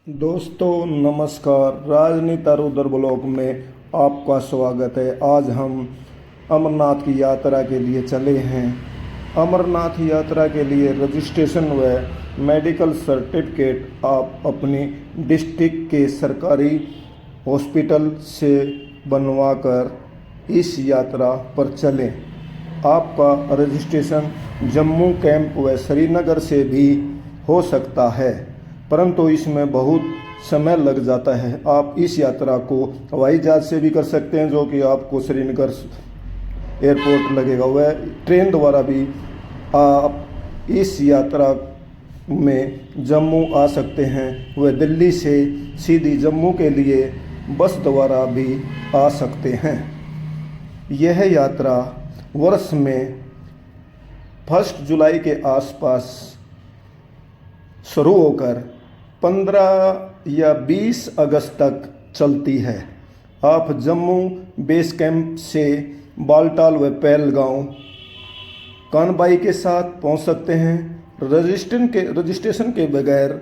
दोस्तों नमस्कार। राजनीति उधर ब्लॉग में आपका स्वागत है। आज हम अमरनाथ की यात्रा के लिए चले हैं। अमरनाथ यात्रा के लिए रजिस्ट्रेशन व मेडिकल सर्टिफिकेट आप अपनी डिस्ट्रिक्ट के सरकारी हॉस्पिटल से बनवाकर इस यात्रा पर चलें। आपका रजिस्ट्रेशन जम्मू कैंप व श्रीनगर से भी हो सकता है, परंतु इसमें बहुत समय लग जाता है। आप इस यात्रा को हवाई जहाज़ से भी कर सकते हैं, जो कि आपको श्रीनगर एयरपोर्ट लगेगा। वह ट्रेन द्वारा भी आप इस यात्रा में जम्मू आ सकते हैं। वह दिल्ली से सीधी जम्मू के लिए बस द्वारा भी आ सकते हैं। यह यात्रा वर्ष में 1 जुलाई के आसपास शुरू होकर 15 या 20 अगस्त तक चलती है। आप जम्मू बेस कैंप से बालटाल व पहलगांव कानबाई के साथ पहुंच सकते हैं। रजिस्ट्रेशन के बगैर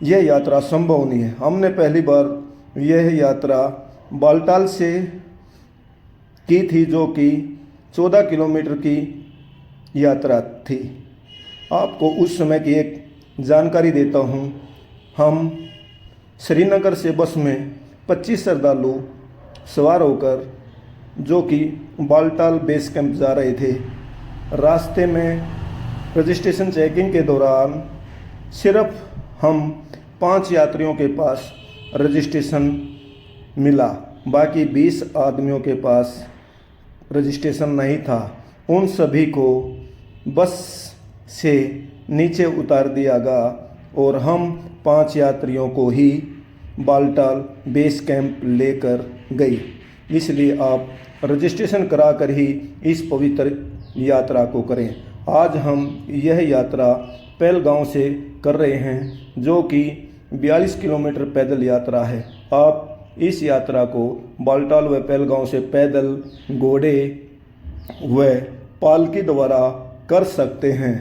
यह यात्रा संभव नहीं है। हमने पहली बार यह यात्रा बालटाल से की थी, जो कि 14 किलोमीटर की यात्रा थी। आपको उस समय की एक जानकारी देता हूँ। हम श्रीनगर से बस में 25 श्रद्धालु सवार होकर, जो कि बालटाल बेस कैंप जा रहे थे, रास्ते में रजिस्ट्रेशन चेकिंग के दौरान सिर्फ हम 5 यात्रियों के पास रजिस्ट्रेशन मिला। बाकी 20 आदमियों के पास रजिस्ट्रेशन नहीं था। उन सभी को बस से नीचे उतार दिया गया और हम 5 यात्रियों को ही बालटाल बेस कैंप लेकर गई। इसलिए आप रजिस्ट्रेशन कराकर ही इस पवित्र यात्रा को करें। आज हम यह यात्रा पहलगांव से कर रहे हैं, जो कि 42 किलोमीटर पैदल यात्रा है। आप इस यात्रा को बालटाल व पहलगांव से पैदल, घोड़े व पालकी द्वारा कर सकते हैं।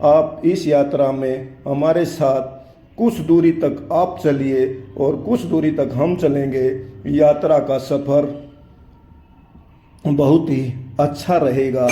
आप इस यात्रा में हमारे साथ कुछ दूरी तक आप चलिए और कुछ दूरी तक हम चलेंगे। यात्रा का सफ़र बहुत ही अच्छा रहेगा।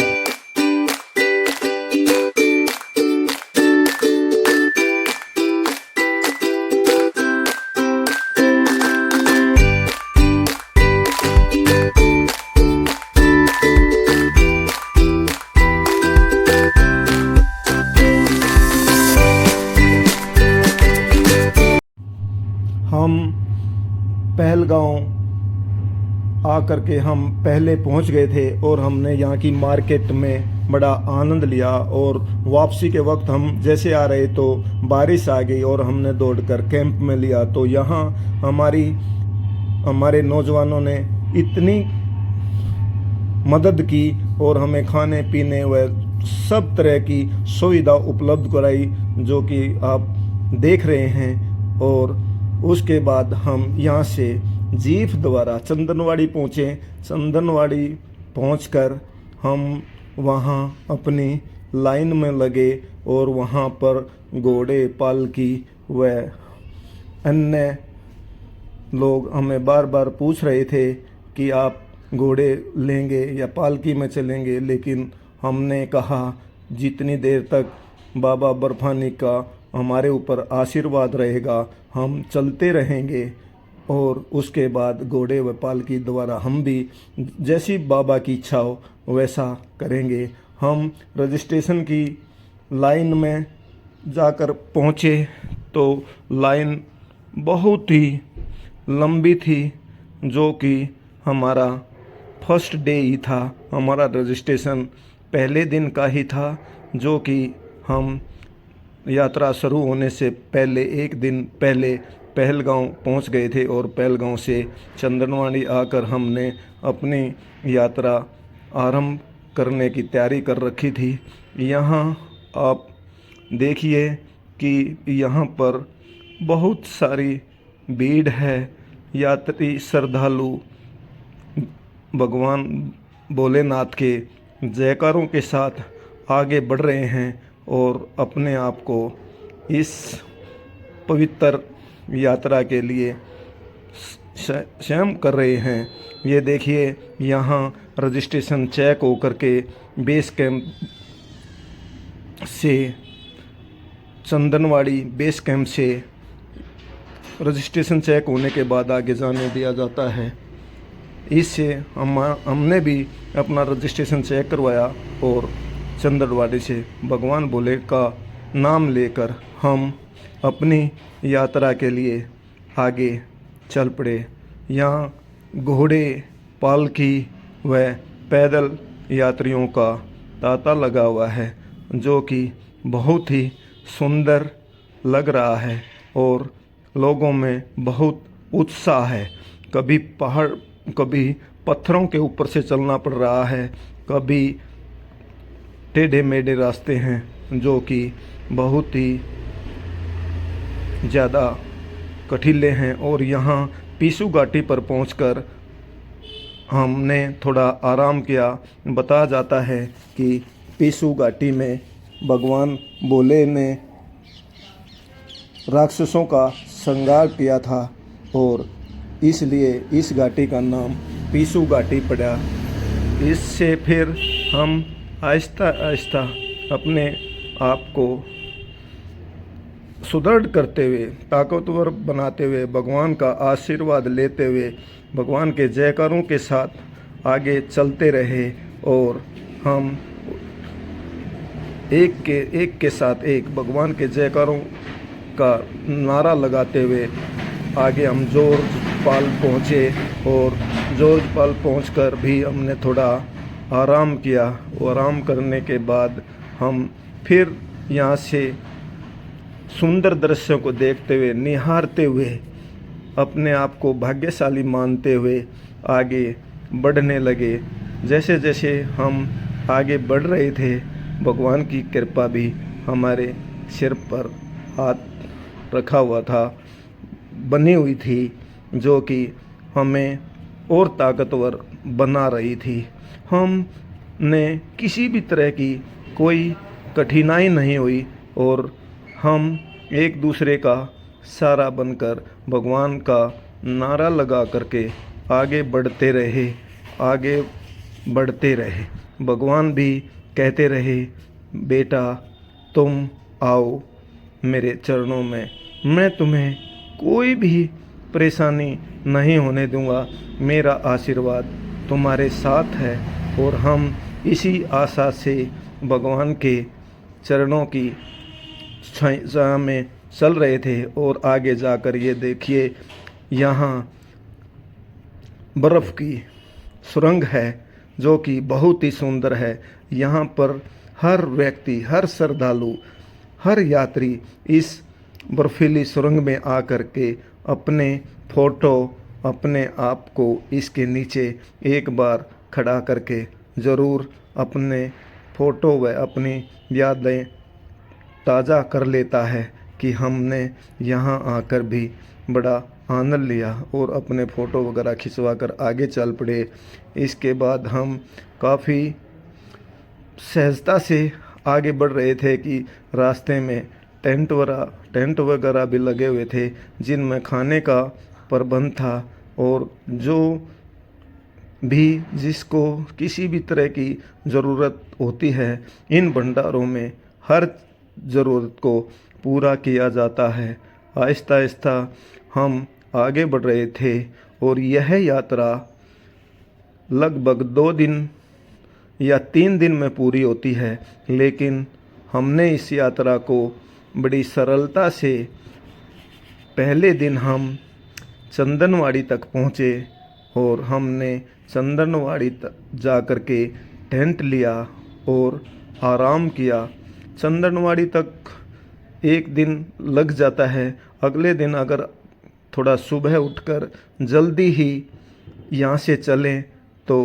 हम पहलगांव आकर के हम पहले पहुंच गए थे और हमने यहाँ की मार्केट में बड़ा आनंद लिया। और वापसी के वक्त हम जैसे आ रहे तो बारिश आ गई और हमने दौड़कर कैंप में लिया। तो यहाँ हमारे नौजवानों ने इतनी मदद की और हमें खाने पीने व सब तरह की सुविधा उपलब्ध कराई, जो कि आप देख रहे हैं। और उसके बाद हम यहाँ से जीप द्वारा चंदनवाड़ी पहुँचे। चंदनवाड़ी पहुँचकर हम वहाँ अपनी लाइन में लगे और वहाँ पर घोड़े, पालकी व अन्य लोग हमें बार बार पूछ रहे थे कि आप घोड़े लेंगे या पालकी में चलेंगे, लेकिन हमने कहा जितनी देर तक बाबा बर्फानी का हमारे ऊपर आशीर्वाद रहेगा हम चलते रहेंगे। और उसके बाद घोड़े व पालकी द्वारा हम भी जैसी बाबा की इच्छा हो वैसा करेंगे। हम रजिस्ट्रेशन की लाइन में जाकर पहुँचे तो लाइन बहुत ही लंबी थी, जो कि हमारा फर्स्ट डे ही था। हमारा रजिस्ट्रेशन पहले दिन का ही था, जो कि हम यात्रा शुरू होने से पहले एक दिन पहले पहलगांव पहुंच गए थे और पहलगांव से चंदनवाड़ी आकर हमने अपनी यात्रा आरंभ करने की तैयारी कर रखी थी। यहाँ आप देखिए कि यहाँ पर बहुत सारी भीड़ है। यात्री श्रद्धालु भगवान भोलेनाथ के जयकारों के साथ आगे बढ़ रहे हैं और अपने आप को इस पवित्र यात्रा के लिए स्वयं कर रहे हैं। ये देखिए, यहाँ रजिस्ट्रेशन चेक होकर के बेस कैंप से, चंदनवाड़ी बेस कैंप से रजिस्ट्रेशन चेक होने के बाद आगे जाने दिया जाता है। इससे हमने भी अपना रजिस्ट्रेशन चेक करवाया और चंदनवाड़ी से भगवान भोले का नाम लेकर हम अपनी यात्रा के लिए आगे चल पड़े। यहाँ घोड़े, पालकी व पैदल यात्रियों का तांता लगा हुआ है, जो कि बहुत ही सुंदर लग रहा है और लोगों में बहुत उत्साह है। कभी पहाड़, कभी पत्थरों के ऊपर से चलना पड़ रहा है, कभी टेढ़े मेढ़े रास्ते हैं जो कि बहुत ही ज़्यादा कठिले हैं। और यहाँ पीसू घाटी पर पहुंचकर हमने थोड़ा आराम किया। बताया जाता है कि पीसू घाटी में भगवान भोले ने राक्षसों का संहार किया था और इसलिए इस घाटी का नाम पीसू घाटी पड़ा। इससे फिर हम आहिस्ता आहिस्ता अपने आप को सुदृढ़ करते हुए, ताकतवर बनाते हुए, भगवान का आशीर्वाद लेते हुए, भगवान के जयकारों के साथ आगे चलते रहे और हम एक के साथ एक भगवान के जयकारों का नारा लगाते हुए आगे हम जॉर्ज पाल पहुँचे। और जॉर्ज पाल पहुंचकर भी हमने थोड़ा आराम किया और आराम करने के बाद हम फिर यहाँ से सुंदर दृश्यों को देखते हुए, निहारते हुए, अपने आप को भाग्यशाली मानते हुए आगे बढ़ने लगे। जैसे जैसे हम आगे बढ़ रहे थे, भगवान की कृपा भी हमारे सिर पर हाथ रखा हुआ था, बनी हुई थी, जो कि हमें और ताकतवर बना रही थी। हमने किसी भी तरह की कोई कठिनाई नहीं हुई और हम एक दूसरे का सहारा बनकर भगवान का नारा लगा करके आगे बढ़ते रहे, आगे बढ़ते रहे। भगवान भी कहते रहे, बेटा तुम आओ मेरे चरणों में, मैं तुम्हें कोई भी परेशानी नहीं होने दूंगा, मेरा आशीर्वाद तुम्हारे साथ है। और हम इसी आशा से भगवान के चरणों की छाया में चल रहे थे। और आगे जाकर ये देखिए, यहाँ बर्फ़ की सुरंग है जो कि बहुत ही सुंदर है। यहाँ पर हर व्यक्ति, हर श्रद्धालु, हर यात्री इस बर्फीली सुरंग में आकर के अपने फ़ोटो, अपने आप को इसके नीचे एक बार खड़ा करके ज़रूर अपने फ़ोटो व अपनी यादें ताज़ा कर लेता है कि हमने यहाँ आकर भी बड़ा आनंद लिया और अपने फ़ोटो वगैरह खिंचवा कर आगे चल पड़े। इसके बाद हम काफ़ी सहजता से आगे बढ़ रहे थे कि रास्ते में टेंट वगैरह भी लगे हुए थे, जिनमें खाने का प्रबंध था। और जो भी जिसको किसी भी तरह की ज़रूरत होती है, इन भंडारों में हर ज़रूरत को पूरा किया जाता है। आहिस्ता आहिस्ता हम आगे बढ़ रहे थे और यह यात्रा लगभग 2 दिन या 3 दिन में पूरी होती है, लेकिन हमने इस यात्रा को बड़ी सरलता से, पहले दिन हम चंदनवाड़ी तक पहुँचे और हमने चंदनवाड़ी तक जा कर के टेंट लिया और आराम किया। चंदनवाड़ी तक एक दिन लग जाता है। अगले दिन अगर थोड़ा सुबह उठकर जल्दी ही यहाँ से चलें तो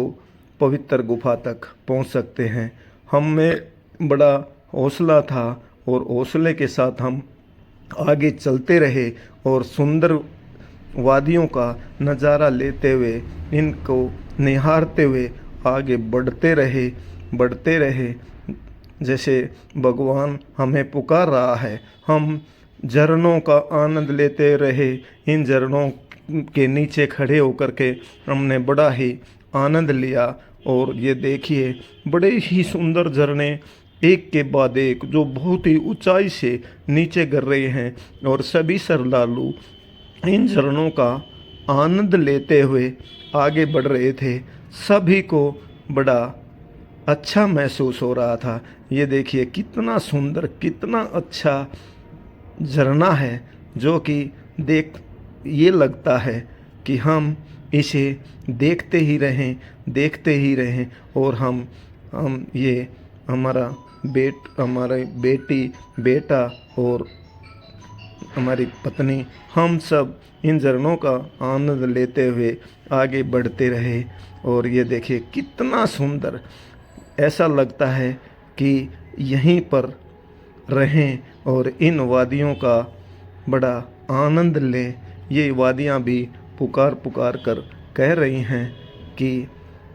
पवित्र गुफा तक पहुँच सकते हैं। हम में बड़ा हौसला था और हौसले के साथ हम आगे चलते रहे और सुंदर वादियों का नज़ारा लेते हुए, इनको निहारते हुए आगे बढ़ते रहे जैसे भगवान हमें पुकार रहा है। हम झरनों का आनंद लेते रहे। इन झरनों के नीचे खड़े होकर के हमने बड़ा ही आनंद लिया। और ये देखिए बड़े ही सुंदर झरने एक के बाद एक जो बहुत ही ऊंचाई से नीचे गिर रहे हैं, और सभी श्रद्धालु इन झरनों का आनंद लेते हुए आगे बढ़ रहे थे। सभी को बड़ा अच्छा महसूस हो रहा था। ये देखिए कितना सुंदर, कितना अच्छा झरना है, जो कि देख ये लगता है कि हम इसे देखते ही रहें, देखते ही रहें। और हम ये हमारे बेटी, बेटा और हमारी पत्नी, हम सब इन झरनों का आनंद लेते हुए आगे बढ़ते रहे। और ये देखिए कितना सुंदर, ऐसा लगता है कि यहीं पर रहें और इन वादियों का बड़ा आनंद लें। ये वादियाँ भी पुकार पुकार कर कह रही हैं कि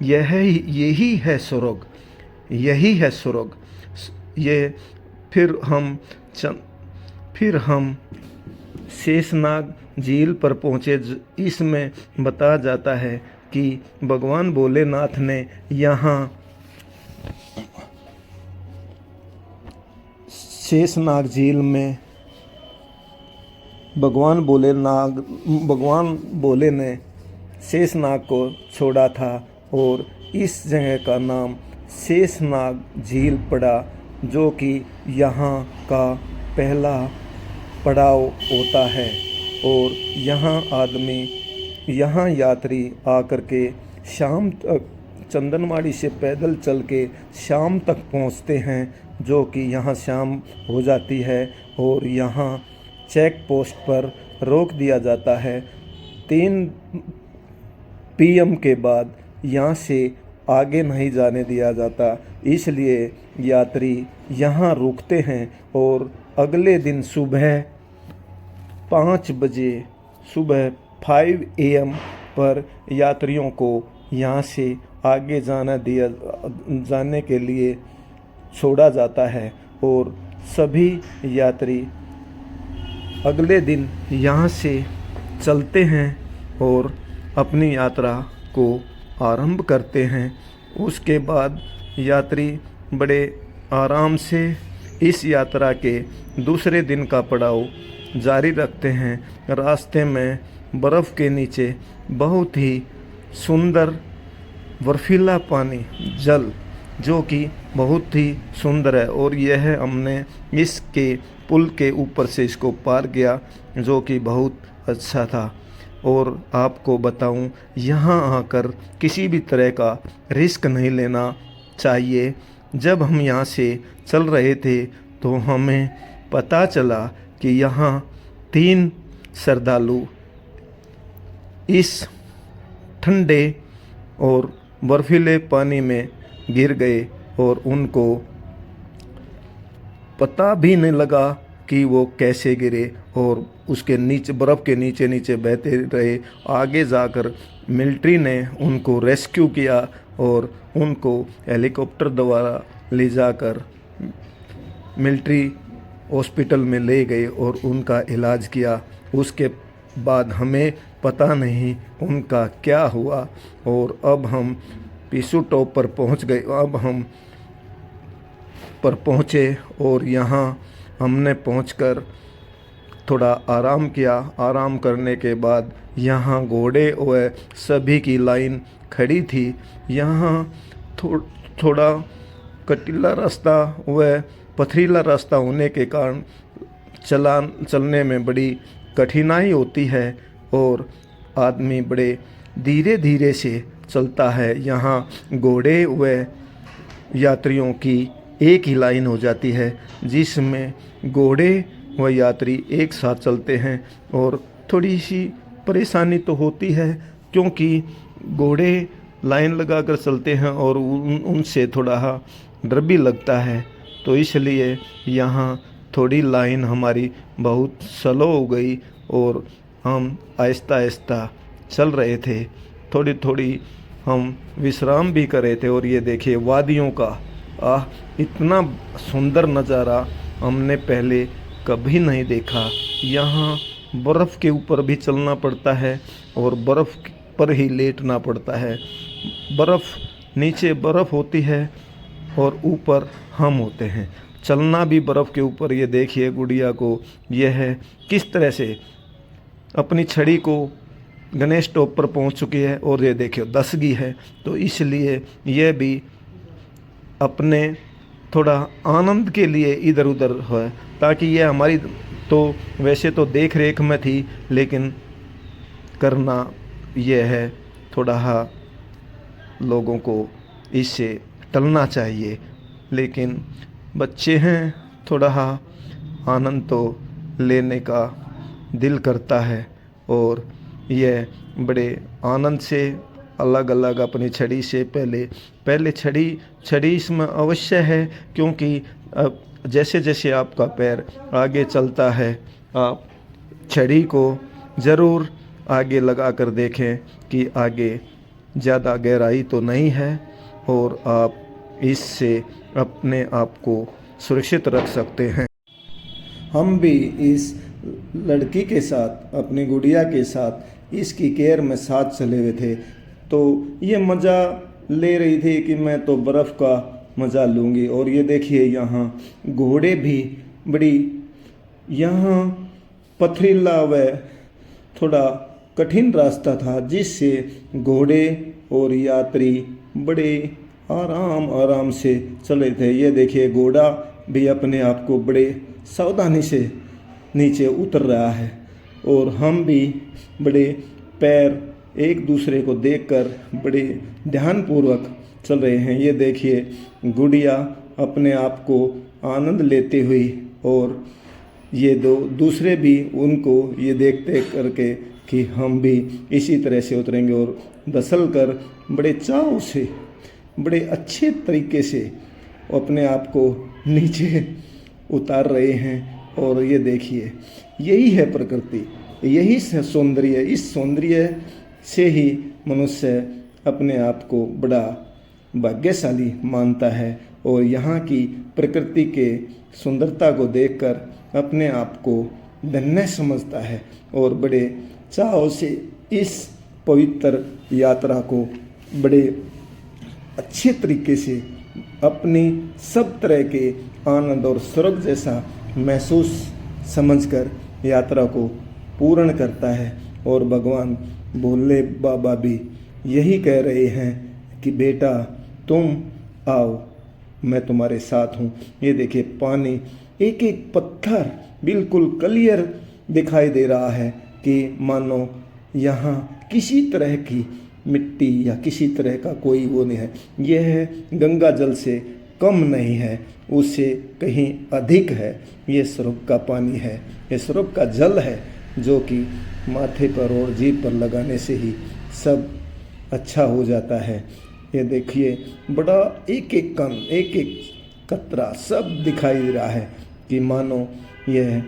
यही है स्वर्ग, यही है स्वर्ग। ये फिर हम शेषनाग झील पर पहुँचे। इसमें बताया जाता है कि भगवान भोलेनाथ ने यहाँ शेषनाग झील में भगवान भोले ने शेषनाग को छोड़ा था, और इस जगह का नाम शेषनाग झील पड़ा, जो कि यहाँ का पहला पड़ाव होता है। और यहाँ यात्री आकर के शाम तक चंदनवाड़ी से पैदल चल के शाम तक पहुँचते हैं, जो कि यहाँ शाम हो जाती है। और यहाँ चेक पोस्ट पर रोक दिया जाता है। 3 PM के बाद यहाँ से आगे नहीं जाने दिया जाता, इसलिए यात्री यहाँ रुकते हैं। और अगले दिन सुबह 5 बजे, सुबह 5 AM पर यात्रियों को यहाँ से आगे जाने के लिए छोड़ा जाता है। और सभी यात्री अगले दिन यहाँ से चलते हैं और अपनी यात्रा को आरंभ करते हैं। उसके बाद यात्री बड़े आराम से इस यात्रा के दूसरे दिन का पड़ाव जारी रखते हैं। रास्ते में बर्फ़ के नीचे बहुत ही सुंदर बर्फीला पानी, जल, जो कि बहुत ही सुंदर है। और यह हमने इसके पुल के ऊपर से इसको पार किया, जो कि बहुत अच्छा था। और आपको बताऊं, यहाँ आकर किसी भी तरह का रिस्क नहीं लेना चाहिए। जब हम यहाँ से चल रहे थे तो हमें पता चला कि यहाँ 3 श्रद्धालु इस ठंडे और बर्फीले पानी में गिर गए, और उनको पता भी नहीं लगा कि वो कैसे गिरे, और उसके नीचे बर्फ़ के नीचे नीचे बहते रहे। आगे जाकर मिलिट्री ने उनको रेस्क्यू किया और उनको हेलीकॉप्टर द्वारा ले जाकर मिलिट्री हॉस्पिटल में ले गए और उनका इलाज किया। उसके बाद हमें पता नहीं उनका क्या हुआ। और अब हम पिसू टॉप पर पहुंच गए। अब हम पर पहुंचे और यहाँ हमने पहुंचकर थोड़ा आराम किया। आराम करने के बाद यहाँ घोड़े व सभी की लाइन खड़ी थी। यहाँ थोड़ा कटीला रास्ता व पथरीला रास्ता होने के कारण चलने में बड़ी कठिनाई होती है, और आदमी बड़े धीरे धीरे से चलता है। यहाँ घोड़े व यात्रियों की एक ही लाइन हो जाती है, जिसमें घोड़े व यात्री एक साथ चलते हैं। और थोड़ी सी परेशानी तो होती है, क्योंकि घोड़े लाइन लगाकर चलते हैं और उनसे थोड़ा डर भी लगता है। तो इसलिए यहाँ थोड़ी लाइन हमारी बहुत स्लो हो गई और हम आहिस्ता आहिस्ता चल रहे थे। थोड़ी थोड़ी हम विश्राम भी कर रहे थे। और ये देखिए वादियों का इतना सुंदर नज़ारा हमने पहले कभी नहीं देखा। यहाँ बर्फ़ के ऊपर भी चलना पड़ता है और बर्फ़ पर ही लेटना पड़ता है। बर्फ़ नीचे बर्फ़ होती है और ऊपर हम होते हैं। चलना भी बर्फ़ के ऊपर। ये देखिए गुड़िया को, यह है किस तरह से अपनी छड़ी को गणेश टॉप पर पहुंच चुकी है और ये देखिए दस गई है। तो इसलिए यह भी अपने थोड़ा आनंद के लिए इधर उधर है, ताकि ये हमारी तो वैसे तो देख रेख में थी, लेकिन करना यह है थोड़ा लोगों को इससे टलना चाहिए। लेकिन बच्चे हैं, थोड़ा आनंद तो लेने का दिल करता है और यह बड़े आनंद से अलग अलग अपनी छड़ी से पहले छड़ी इसमें अवश्य है, क्योंकि अब जैसे जैसे आपका पैर आगे चलता है आप छड़ी को ज़रूर आगे लगा कर देखें कि आगे ज़्यादा गहराई तो नहीं है और आप इससे अपने आप को सुरक्षित रख सकते हैं। हम भी इस लड़की के साथ, अपनी गुड़िया के साथ इसकी केयर में साथ चले हुए थे, तो ये मज़ा ले रही थी कि मैं तो बर्फ़ का मज़ा लूँगी। और ये देखिए यहाँ घोड़े भी बड़ी, यहाँ पथरीला व थोड़ा कठिन रास्ता था, जिससे घोड़े और यात्री बड़े आराम से चले थे। ये देखिए घोड़ा भी अपने आप को बड़े सावधानी से नीचे उतर रहा है और हम भी बड़े पैर एक दूसरे को देखकर बड़े ध्यानपूर्वक चल रहे हैं। ये देखिए गुड़िया अपने आप को आनंद लेते हुई और ये दूसरे भी उनको ये देखते करके कि हम भी इसी तरह से उतरेंगे और दसल कर बड़े चाव से, बड़े अच्छे तरीके से अपने आप को नीचे उतार रहे हैं। और ये देखिए यही है प्रकृति, यही सौंदर्य। इस सौंदर्य से ही मनुष्य अपने आप को बड़ा भाग्यशाली मानता है और यहाँ की प्रकृति के सुंदरता को देखकर अपने आप को धन्य समझता है और बड़े चाव से इस पवित्र यात्रा को बड़े अच्छे तरीके से अपनी सब तरह के आनंद और स्वर्ग जैसा महसूस समझकर यात्रा को पूर्ण करता है। और भगवान भोले बाबा भी यही कह रहे हैं कि बेटा तुम आओ, मैं तुम्हारे साथ हूँ। ये देखिए पानी, एक एक पत्थर बिल्कुल क्लियर दिखाई दे रहा है कि मानो यहाँ किसी तरह की मिट्टी या किसी तरह का कोई वो नहीं है। यह गंगा जल से कम नहीं है, उससे कहीं अधिक है। ये स्वर्ग का पानी है, ये स्वर्ग का जल है, जो कि माथे पर और जीभ पर लगाने से ही सब अच्छा हो जाता है। ये देखिए बड़ा एक एक कण, एक एक कतरा सब दिखाई दे रहा है कि मानो यह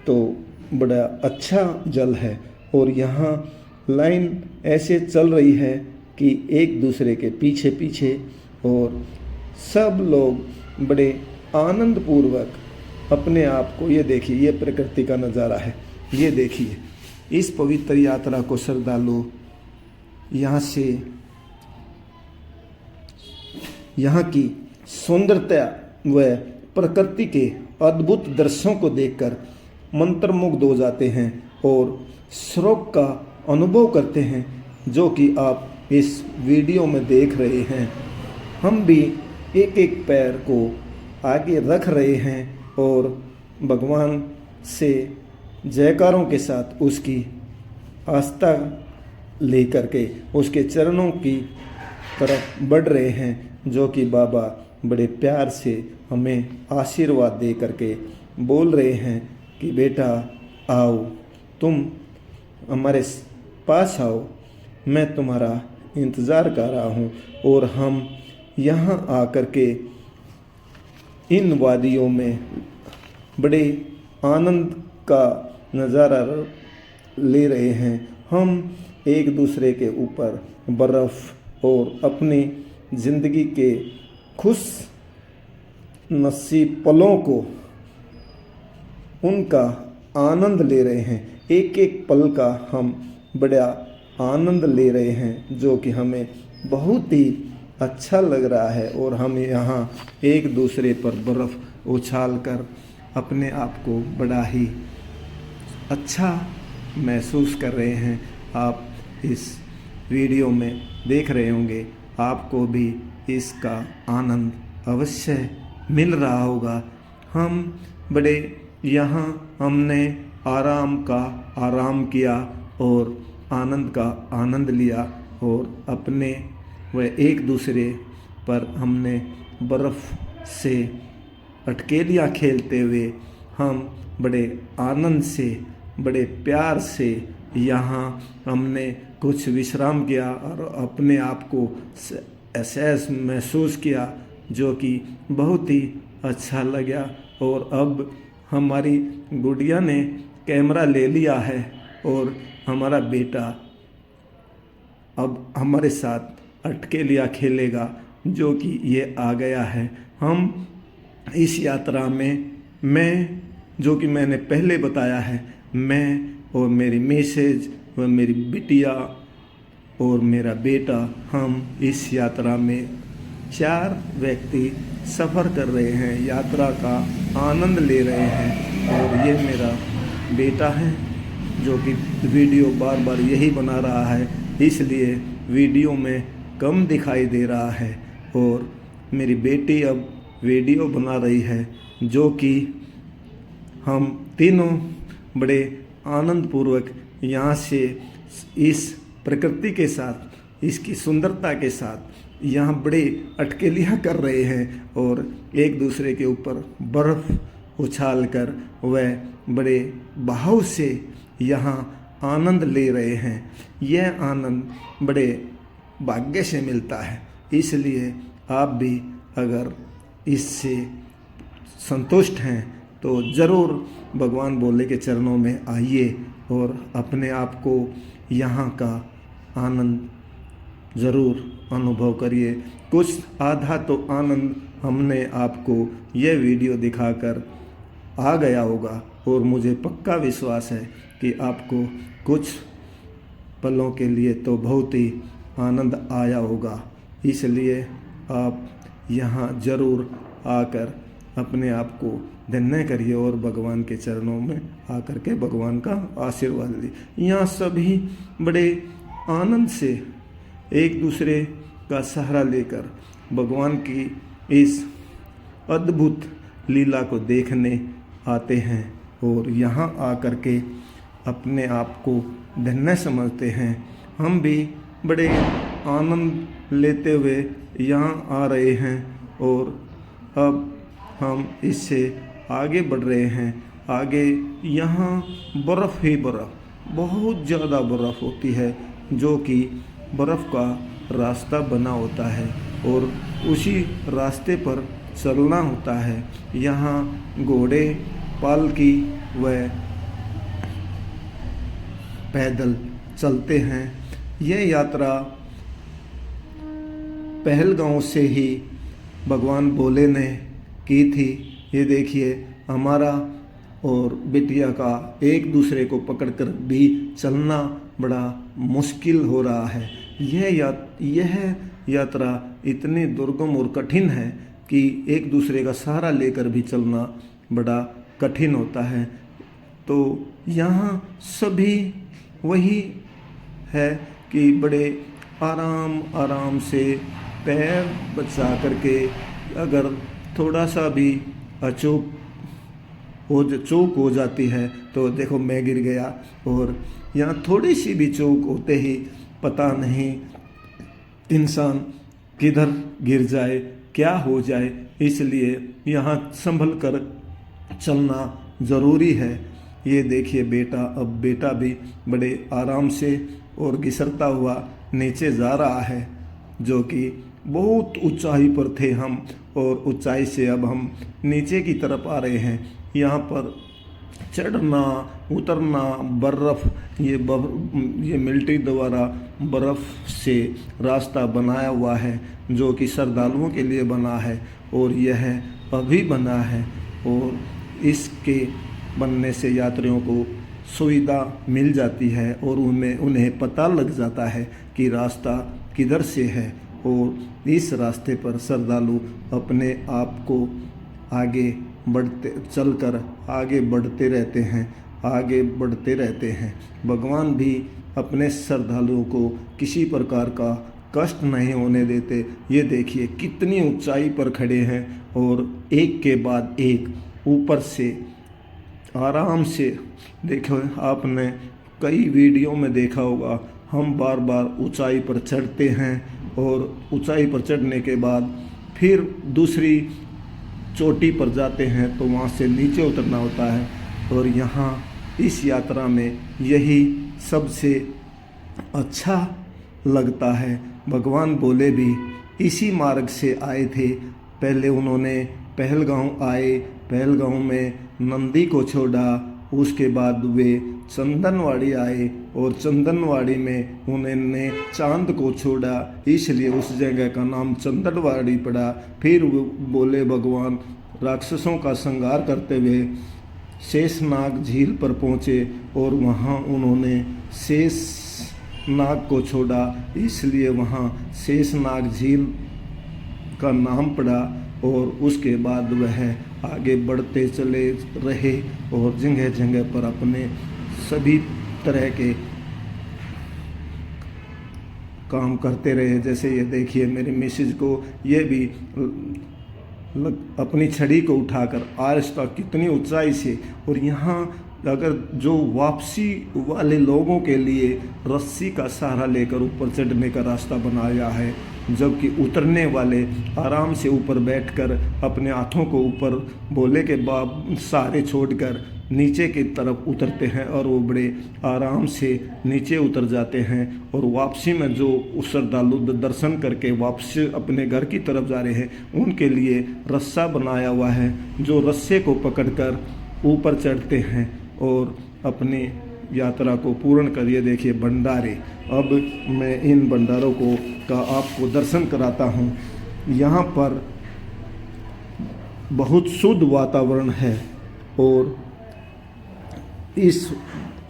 तो बड़ा अच्छा जल है। और यहाँ लाइन ऐसे चल रही है कि एक दूसरे के पीछे पीछे और सब लोग बड़े आनंद पूर्वक अपने आप को, ये देखिए ये प्रकृति का नज़ारा है। ये देखिए इस पवित्र यात्रा को श्रद्धालु यहाँ से, यहाँ की सुंदरता व प्रकृति के अद्भुत दृश्यों को देखकर मंत्रमुग्ध हो जाते हैं और स्वर्ग का अनुभव करते हैं, जो कि आप इस वीडियो में देख रहे हैं। हम भी एक एक पैर को आगे रख रहे हैं और भगवान से जयकारों के साथ उसकी आस्था लेकर के उसके चरणों की तरफ बढ़ रहे हैं, जो कि बाबा बड़े प्यार से हमें आशीर्वाद दे करके बोल रहे हैं कि बेटा आओ, तुम हमारे पास आओ, मैं तुम्हारा इंतज़ार कर रहा हूँ। और हम यहाँ आकर के इन वादियों में बड़े आनंद का नज़ारा ले रहे हैं। हम एक दूसरे के ऊपर बर्फ़ और अपनी ज़िंदगी के खुश नसीब पलों को उनका आनंद ले रहे हैं। एक एक पल का हम बड़ा आनंद ले रहे हैं, जो कि हमें बहुत ही अच्छा लग रहा है। और हम यहाँ एक दूसरे पर बर्फ़ उछाल कर अपने आप को बड़ा ही अच्छा महसूस कर रहे हैं। आप इस वीडियो में देख रहे होंगे, आपको भी इसका आनंद अवश्य मिल रहा होगा। हम बड़े यहाँ हमने आराम किया और आनंद का आनंद लिया, और अपने व एक दूसरे पर हमने बर्फ़ से अटकेलियाँ खेलते हुए हम बड़े आनंद से, बड़े प्यार से यहाँ हमने कुछ विश्राम किया और अपने आप को एहसास महसूस किया, जो कि बहुत ही अच्छा लगा। और अब हमारी गुड़िया ने कैमरा ले लिया है और हमारा बेटा अब हमारे साथ अटकेलियाँ खेलेगा, जो कि ये आ गया है। हम इस यात्रा में जो कि मैंने पहले बताया है, मैं और मेरी मिसेज व मेरी बिटिया और मेरा बेटा, हम इस यात्रा में 4 व्यक्ति सफ़र कर रहे हैं, यात्रा का आनंद ले रहे हैं। और ये मेरा बेटा है, जो कि वीडियो बार बार यही बना रहा है, इसलिए वीडियो में कम दिखाई दे रहा है। और मेरी बेटी अब वीडियो बना रही है, जो कि हम तीनों बड़े आनंदपूर्वक यहाँ से इस प्रकृति के साथ, इसकी सुंदरता के साथ यहाँ बड़े अटकेलियाँ कर रहे हैं और एक दूसरे के ऊपर बर्फ़ उछाल कर वह बड़े बहाव से यहाँ आनंद ले रहे हैं। यह आनंद बड़े भाग्य से मिलता है, इसलिए आप भी अगर इससे संतुष्ट हैं तो ज़रूर भगवान भोले के चरणों में आइए और अपने आप को यहाँ का आनंद ज़रूर अनुभव करिए। कुछ आधा तो आनंद हमने आपको यह वीडियो दिखाकर आ गया होगा, और मुझे पक्का विश्वास है कि आपको कुछ पलों के लिए तो बहुत ही आनंद आया होगा। इसलिए आप यहाँ ज़रूर आकर अपने आप को धन्य करिए और भगवान के चरणों में आकर के भगवान का आशीर्वाद लीजिए। यहाँ सभी बड़े आनंद से एक दूसरे का सहारा लेकर भगवान की इस अद्भुत लीला को देखने आते हैं और यहाँ आकर के अपने आप को धन्य समझते हैं। हम भी बड़े आनंद लेते हुए यहाँ आ रहे हैं और अब हम इससे आगे बढ़ रहे हैं। आगे यहाँ बर्फ़ ही बर्फ़, बहुत ज़्यादा बर्फ़ होती है, जो कि बर्फ़ का रास्ता बना होता है और उसी रास्ते पर चलना होता है। यहाँ घोड़े, पालकी व पैदल चलते हैं। यह यात्रा पहलगांव से ही भगवान भोले ने की थी। ये देखिए, हमारा और बिटिया का एक दूसरे को पकड़कर भी चलना बड़ा मुश्किल हो रहा है। यह यात्रा इतनी दुर्गम और कठिन है कि एक दूसरे का सहारा लेकर भी चलना बड़ा कठिन होता है। तो यहाँ सभी वही है कि बड़े आराम से पैर बचा करके, अगर थोड़ा सा भी चूक हो जाती है तो देखो मैं गिर गया, और यहाँ थोड़ी सी भी चूक होते ही पता नहीं इंसान किधर गिर जाए, क्या हो जाए। इसलिए यहाँ संभल कर चलना ज़रूरी है। ये देखिए बेटा भी बड़े आराम से और घिसरता हुआ नीचे जा रहा है, जो कि बहुत ऊंचाई पर थे हम, और ऊंचाई से अब हम नीचे की तरफ आ रहे हैं। यहाँ पर चढ़ना उतरना ये मिलिट्री द्वारा बर्फ़ से रास्ता बनाया हुआ है, जो कि श्रद्धालुओं के लिए बना है, और यह अभी बना है। और इसके बनने से यात्रियों को सुविधा मिल जाती है और उन्हें पता लग जाता है कि रास्ता किधर से है, और इस रास्ते पर श्रद्धालु अपने आप को आगे बढ़ते रहते हैं। भगवान भी अपने श्रद्धालुओं को किसी प्रकार का कष्ट नहीं होने देते। ये देखिए कितनी ऊंचाई पर खड़े हैं और एक के बाद एक ऊपर से आराम से। देखो, आपने कई वीडियो में देखा होगा, हम बार बार ऊंचाई पर चढ़ते हैं और ऊंचाई पर चढ़ने के बाद फिर दूसरी चोटी पर जाते हैं तो वहाँ से नीचे उतरना होता है। और यहाँ इस यात्रा में यही सबसे अच्छा लगता है। भगवान बोले भी इसी मार्ग से आए थे। पहले उन्होंने पहलगांव आए, पहलगांव में नंदी को छोड़ा, उसके बाद वे चंदनवाड़ी आए और चंदनवाड़ी में उन्होंने चांद को छोड़ा, इसलिए उस जगह का नाम चंदनवाड़ी पड़ा। फिर वो बोले भगवान राक्षसों का संहार करते हुए शेषनाग झील पर पहुँचे और वहाँ उन्होंने शेषनाग को छोड़ा, इसलिए वहाँ शेषनाग झील का नाम पड़ा। और उसके बाद वह आगे बढ़ते चले रहे और जगह जगह पर अपने सभी तरह के काम करते रहे। जैसे ये देखिए मेरी मिसेज को ये भी अपनी छड़ी को उठाकर आहिस्ता कितनी ऊंचाई से, और यहाँ अगर जो वापसी वाले लोगों के लिए रस्सी का सहारा लेकर ऊपर चढ़ने का रास्ता बनाया है, जबकि उतरने वाले आराम से ऊपर बैठकर अपने हाथों को ऊपर भोले के सहारे छोड़कर नीचे की तरफ उतरते हैं और वो बड़े आराम से नीचे उतर जाते हैं। और वापसी में जो श्रद्धालु दर्शन करके वापस अपने घर की तरफ जा रहे हैं, उनके लिए रस्सा बनाया हुआ है, जो रस्से को पकड़कर ऊपर चढ़ते हैं और अपनी यात्रा को पूर्ण करिए। देखिए भंडारे, अब मैं इन भंडारों का आपको दर्शन कराता हूँ। यहाँ पर बहुत शुद्ध वातावरण है और इस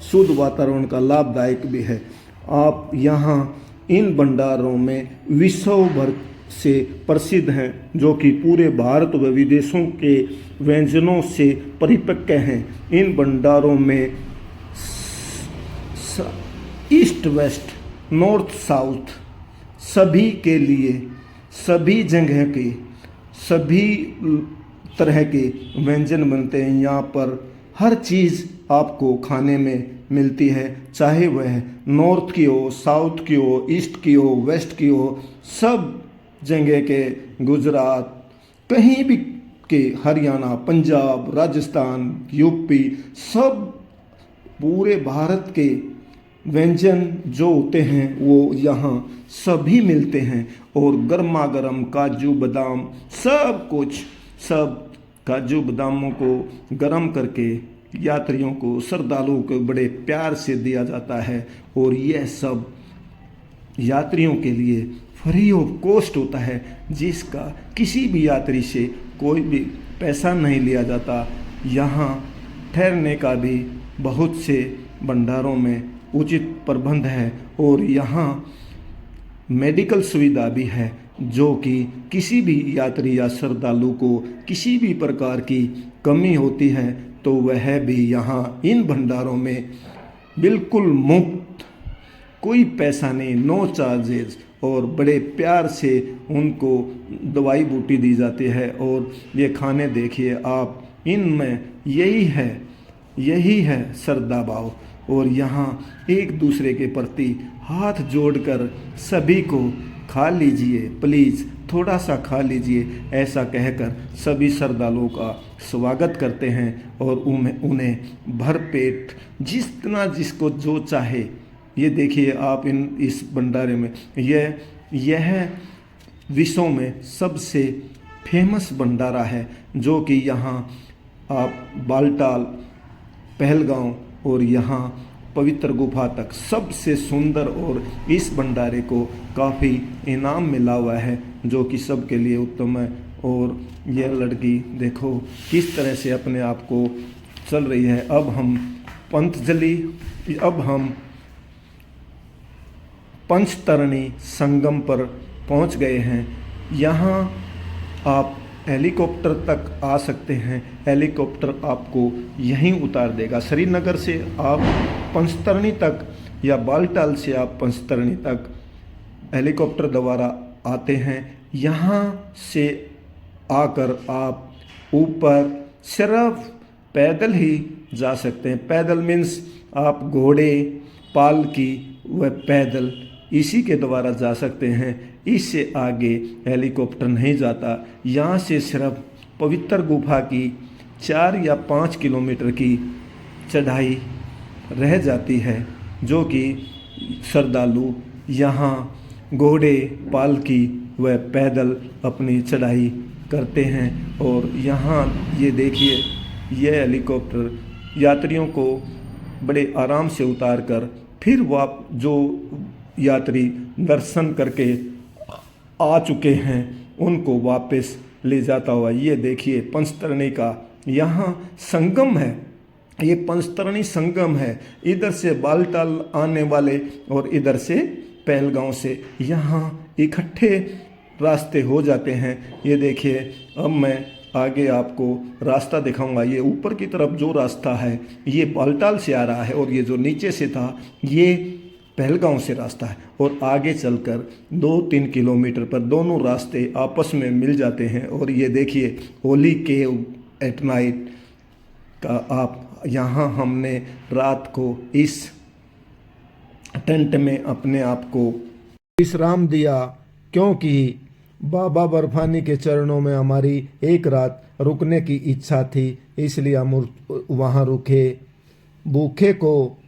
शुद्ध वातावरण का लाभदायक भी है। आप यहाँ इन भंडारों में विश्व भर से प्रसिद्ध हैं, जो कि पूरे भारत व विदेशों के व्यंजनों से परिपक्व हैं। इन भंडारों में ईस्ट वेस्ट, नॉर्थ साउथ सभी के लिए, सभी जगह के, सभी तरह के व्यंजन बनते हैं। यहाँ पर हर चीज़ आपको खाने में मिलती है, चाहे वह नॉर्थ की हो, साउथ की हो, ईस्ट की हो, वेस्ट की हो, सब जगह के, गुजरात कहीं भी के, हरियाणा, पंजाब, राजस्थान, यूपी, सब पूरे भारत के व्यंजन जो होते हैं वो यहाँ सभी मिलते हैं। और गर्मा गर्म काजू बादाम सब कुछ, सब काजू बादामों को गर्म करके यात्रियों को, श्रद्धालुओं को बड़े प्यार से दिया जाता है। और यह सब यात्रियों के लिए फ्री ऑफ कॉस्ट होता है, जिसका किसी भी यात्री से कोई भी पैसा नहीं लिया जाता। यहाँ ठहरने का भी बहुत से भंडारों में उचित प्रबंध है और यहाँ मेडिकल सुविधा भी है, जो कि किसी भी यात्री या श्रद्धालु को किसी भी प्रकार की कमी होती है तो वह भी यहाँ इन भंडारों में बिल्कुल मुफ्त, कोई पैसा नहीं, नो चार्जेस, और बड़े प्यार से उनको दवाई बूटी दी जाती है। और ये खाने देखिए आप, इनमें यही है श्रद्धा भाव। और यहाँ एक दूसरे के प्रति हाथ जोड़कर सभी को खा लीजिए, प्लीज़ थोड़ा सा खा लीजिए, ऐसा कहकर सभी श्रद्धालुओं का स्वागत करते हैं और उन्हें भरपेट जितना जिसको जो चाहे। ये देखिए आप इस भंडारे में, यह विश्व में सबसे फेमस भंडारा है, जो कि यहाँ आप बालटाल, पहलगांव और यहाँ पवित्र गुफा तक सबसे सुंदर, और इस भंडारे को काफ़ी इनाम मिला हुआ है, जो कि सबके लिए उत्तम है। और यह लड़की देखो किस तरह से अपने आप को चल रही है। अब हम पंचतरणी संगम पर पहुंच गए हैं। यहाँ आप हेलीकॉप्टर तक आ सकते हैं। हेलीकॉप्टर आपको यहीं उतार देगा। श्रीनगर से आप पंचतरणी तक या बालटाल से आप पंचतरणी तक हेलीकॉप्टर द्वारा आते हैं। यहाँ से आकर आप ऊपर सिर्फ पैदल ही जा सकते हैं। पैदल मीन्स आप घोड़े, पालकी व पैदल इसी के द्वारा जा सकते हैं। इससे आगे हेलीकॉप्टर नहीं जाता। यहाँ से सिर्फ पवित्र गुफा की 4 या 5 किलोमीटर की चढ़ाई रह जाती है, जो कि श्रद्धालु यहाँ घोड़े, पालकी व पैदल अपनी चढ़ाई करते हैं। और यहाँ ये देखिए, यह हेलीकॉप्टर यात्रियों को बड़े आराम से उतार कर फिर जो यात्री दर्शन करके आ चुके हैं उनको वापस ले जाता हुआ। ये देखिए पंचतरणी का यहाँ संगम है। ये पंचतरणी संगम है। इधर से बालटाल आने वाले और इधर से पहलगांव से यहाँ इकट्ठे रास्ते हो जाते हैं। ये देखिए, अब मैं आगे आपको रास्ता दिखाऊंगा। ये ऊपर की तरफ जो रास्ता है ये बालटाल से आ रहा है, और ये जो नीचे से था ये पहलगांव से रास्ता है। और आगे चलकर 2-3 किलोमीटर पर दोनों रास्ते आपस में मिल जाते हैं। और ये देखिए होली केव एट नाइट का आप यहाँ हमने रात को इस टेंट में अपने आप को विश्राम दिया, क्योंकि बाबा बर्फानी के चरणों में हमारी एक रात रुकने की इच्छा थी, इसलिए हम वहाँ रुके। भूखे को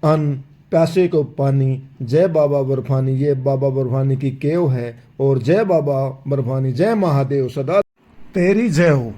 अन्न, प्यासे को पानी। जय बाबा बर्फानी। ये बाबा बर्फानी की केव है। और जय बाबा बर्फानी, जय महादेव, सदा तेरी जय हो।